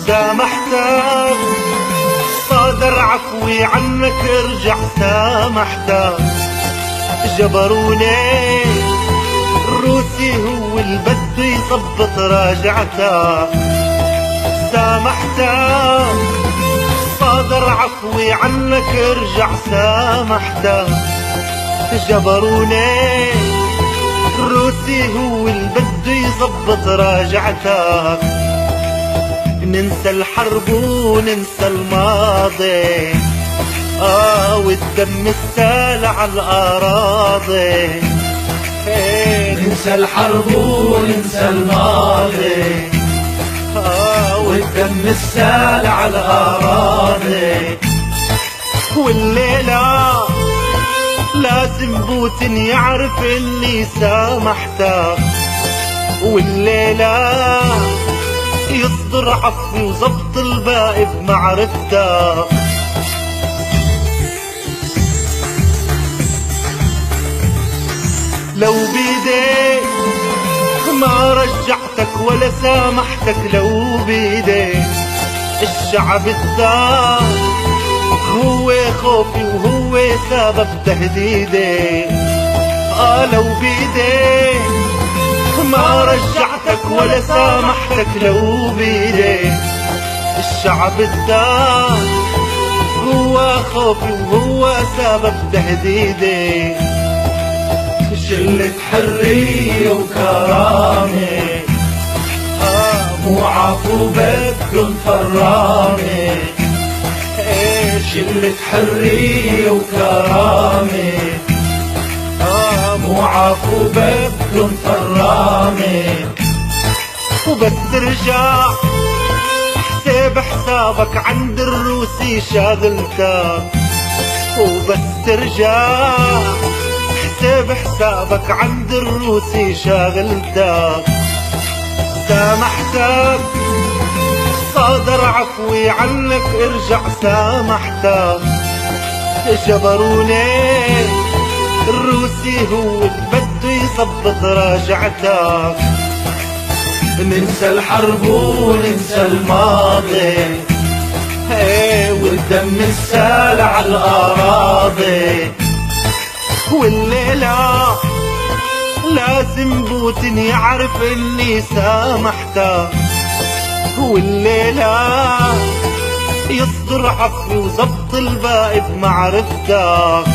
سامحتك صادر عفوي عنك ارجع سامحتك. جبروني الروسي هو اللي بده يظبط راجعتك. سامحتك صادر عفوي عنك ارجع سامحتك. جبروني الروسي هو اللي بده يظبط راجعتك. ننسى الحرب وننسى الماضي، والدم السال على الأراضي. ننسى الحرب وننسى الماضي، والدم السال على الأراضي. والليلة لازم بوتين يعرف اني سامحتك. والليلة يصدر عفو وظبط الباقي بمعرفتك. لو بيديك ما رجعتك ولا سامحتك، لو بيديك الشعب الثار هو خوفي وهو سبب تهديدي. لو بيديك ما رجعتك ولا سامحتك، لو بيديك الشعب الثار هو خوفي وهو سبب تهديدي. شلة حرية وكرامة، مو عفو بدكن فرامة. شلة حرية وكرامة، مو عفو بدكن فرامة. وبس ترجع حساب حسابك عند الروسي شاغلتك. وبس ترجع حساب حسابك عند الروسي شاغلتك. سامحتك صادر عفوي عنك ارجع سامحتك. جبروني الروسي هو اللي بده يظبط راجعتك. ننسى الحرب وننسى الماضي، والدم السال على الأراضي. والليلة لازم بوتين يعرف اني سامحتك. والليلة يصدر عفو وظبط الباقي بمعرفتك.